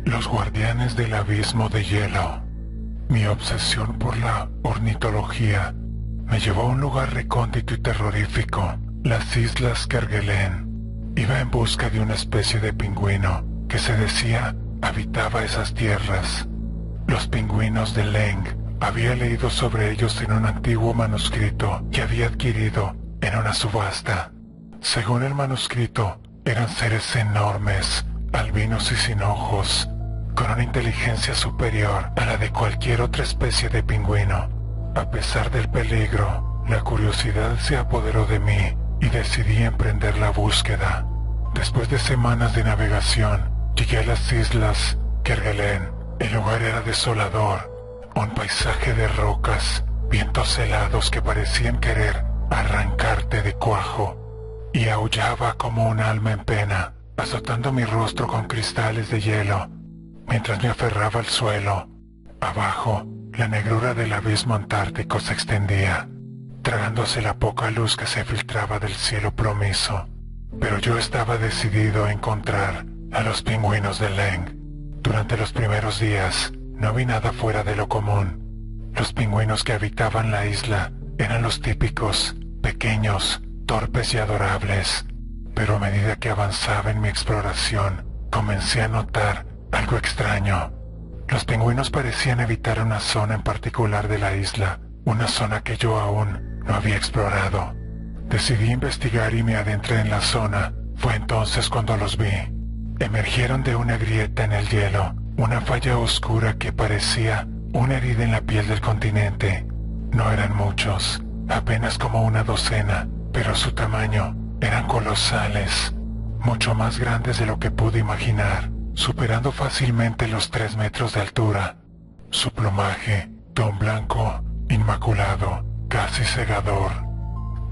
Los guardianes del abismo de hielo. Mi obsesión por la ornitología me llevó a un lugar recóndito y terrorífico, las Islas Kerguelen. Iba en busca de una especie de pingüino que se decía habitaba esas tierras. Los pingüinos de Leng. Había leído sobre ellos en un antiguo manuscrito que había adquirido en una subasta. Según el manuscrito, eran seres enormes, albinos y sin ojos, con una inteligencia superior a la de cualquier otra especie de pingüino. A pesar del peligro, la curiosidad se apoderó de mí y decidí emprender la búsqueda. Después de semanas de navegación, llegué a las Islas Kerguelen. El lugar era desolador, un paisaje de rocas, vientos helados que parecían querer arrancarte de cuajo, y aullaba como un alma en pena, azotando mi rostro con cristales de hielo, mientras me aferraba al suelo. Abajo, la negrura del abismo antártico se extendía, tragándose la poca luz que se filtraba del cielo promiso. Pero yo estaba decidido a encontrar a los pingüinos de Leng. Durante los primeros días, no vi nada fuera de lo común. Los pingüinos que habitaban la isla eran los típicos, pequeños, torpes y adorables. Pero a medida que avanzaba en mi exploración, comencé a notar algo extraño. Los pingüinos parecían evitar una zona en particular de la isla, una zona que yo aún no había explorado. Decidí investigar y me adentré en la zona. Fue entonces cuando los vi. Emergieron de una grieta en el hielo, una falla oscura que parecía una herida en la piel del continente. No eran muchos, apenas como una docena, pero su tamaño eran colosales, mucho más grandes de lo que pude imaginar, superando fácilmente los 3 metros de altura. Su plumaje, de un blanco inmaculado, casi cegador,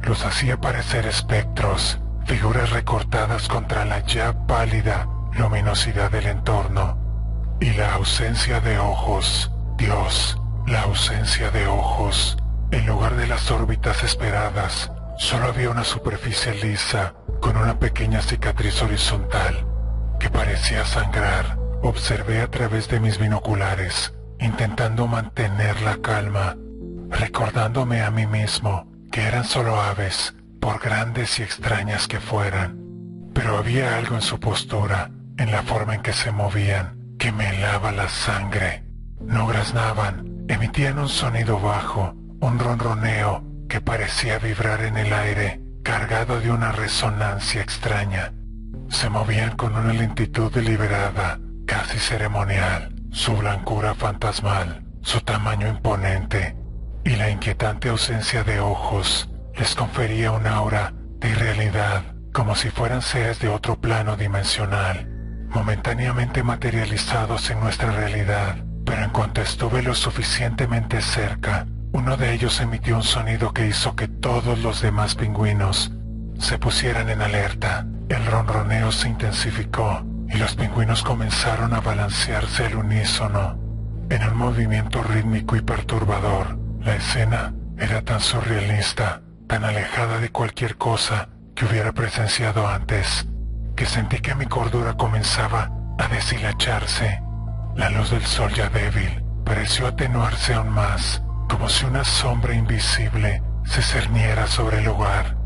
los hacía parecer espectros, figuras recortadas contra la ya pálida luminosidad del entorno. Y la ausencia de ojos, Dios, la ausencia de ojos. En lugar de las órbitas esperadas, solo había una superficie lisa con una pequeña cicatriz horizontal que parecía sangrar. Observé a través de mis binoculares, intentando mantener la calma, recordándome a mí mismo que eran solo aves, por grandes y extrañas que fueran. Pero había algo en su postura, en la forma en que se movían, que me helaba la sangre. No graznaban, emitían un sonido bajo, un ronroneo que parecía vibrar en el aire, cargado de una resonancia extraña. Se movían con una lentitud deliberada, casi ceremonial, su blancura fantasmal, su tamaño imponente, y la inquietante ausencia de ojos les confería un aura de irrealidad, como si fueran seres de otro plano dimensional, momentáneamente materializados en nuestra realidad. Pero en cuanto estuve lo suficientemente cerca, uno de ellos emitió un sonido que hizo que todos los demás pingüinos se pusieran en alerta. El ronroneo se intensificó y los pingüinos comenzaron a balancearse al unísono, en un movimiento rítmico y perturbador. La escena era tan surrealista, tan alejada de cualquier cosa que hubiera presenciado antes, que sentí que mi cordura comenzaba a deshilacharse. La luz del sol, ya débil, pareció atenuarse aún más, como si una sombra invisible se cerniera sobre el lugar,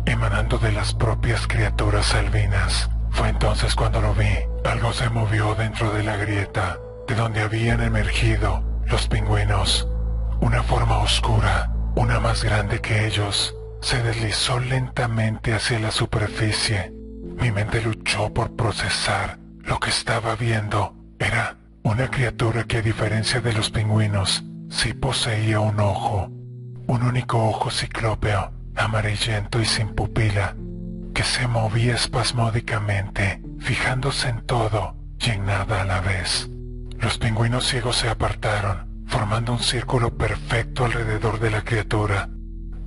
emanando de las propias criaturas albinas. Fue entonces cuando lo vi. Algo se movió dentro de la grieta, de donde habían emergido los pingüinos. Una forma oscura, una más grande que ellos, se deslizó lentamente hacia la superficie. Mi mente luchó por procesar lo que estaba viendo. Era una criatura que, a diferencia de los pingüinos, sí poseía un ojo, un único ojo ciclópeo, amarillento y sin pupila, que se movía espasmódicamente, fijándose en todo y en nada a la vez. Los pingüinos ciegos se apartaron, formando un círculo perfecto alrededor de la criatura.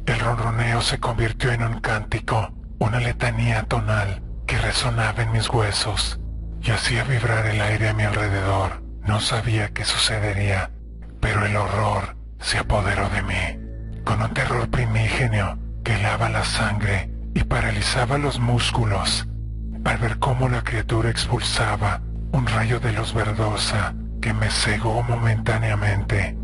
El ronroneo se convirtió en un cántico, una letanía tonal que resonaba en mis huesos y hacía vibrar el aire a mi alrededor. No sabía qué sucedería, pero el horror se apoderó de mí, con un terror primígenio que helaba la sangre y paralizaba los músculos al ver cómo la criatura expulsaba un rayo de luz verdosa que me cegó momentáneamente.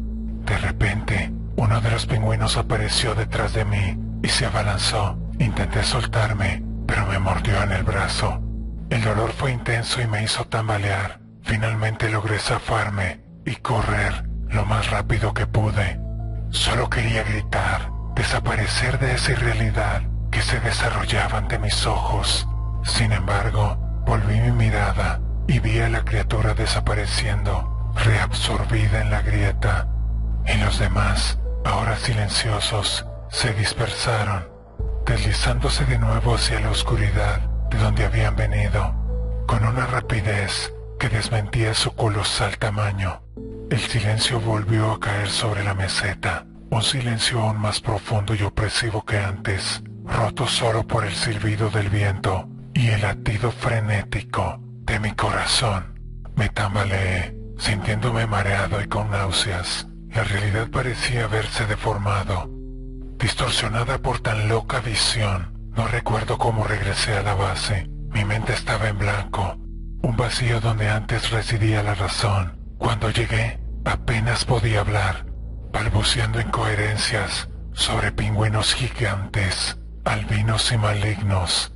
De repente, uno de los pingüinos apareció detrás de mí y se abalanzó. Intenté soltarme, pero me mordió en el brazo. El dolor fue intenso y me hizo tambalear. Finalmente logré zafarme y correr lo más rápido que pude. Solo quería gritar, desaparecer de esa irrealidad que se desarrollaba ante mis ojos. Sin embargo, volví mi mirada y vi a la criatura desapareciendo, reabsorbida en la grieta. Y los demás, ahora silenciosos, se dispersaron, deslizándose de nuevo hacia la oscuridad de donde habían venido, con una rapidez que desmentía su colosal tamaño. El silencio volvió a caer sobre la meseta, un silencio aún más profundo y opresivo que antes, roto solo por el silbido del viento y el latido frenético de mi corazón. Me tambaleé, sintiéndome mareado y con náuseas. La realidad parecía haberse deformado, distorsionada por tan loca visión. No recuerdo cómo regresé a la base. Mi mente estaba en blanco, un vacío donde antes residía la razón. Cuando llegué, apenas podía hablar, balbuceando incoherencias sobre pingüinos gigantes, albinos y malignos.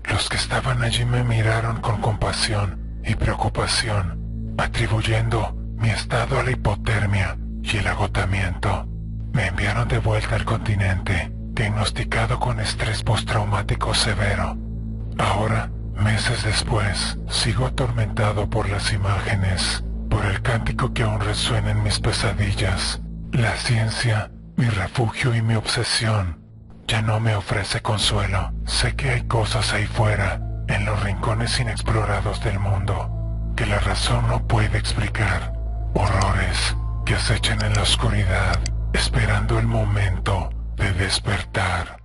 Los que estaban allí me miraron con compasión y preocupación, atribuyendo mi estado a la hipotermia y el agotamiento. Me enviaron de vuelta al continente, diagnosticado con estrés postraumático severo. Ahora, meses después, sigo atormentado por las imágenes, por el cántico que aún resuena en mis pesadillas. La ciencia, mi refugio y mi obsesión, ya no me ofrece consuelo. Sé que hay cosas ahí fuera, en los rincones inexplorados del mundo, que la razón no puede explicar. Horrores que acechan en la oscuridad, esperando el momento de despertar.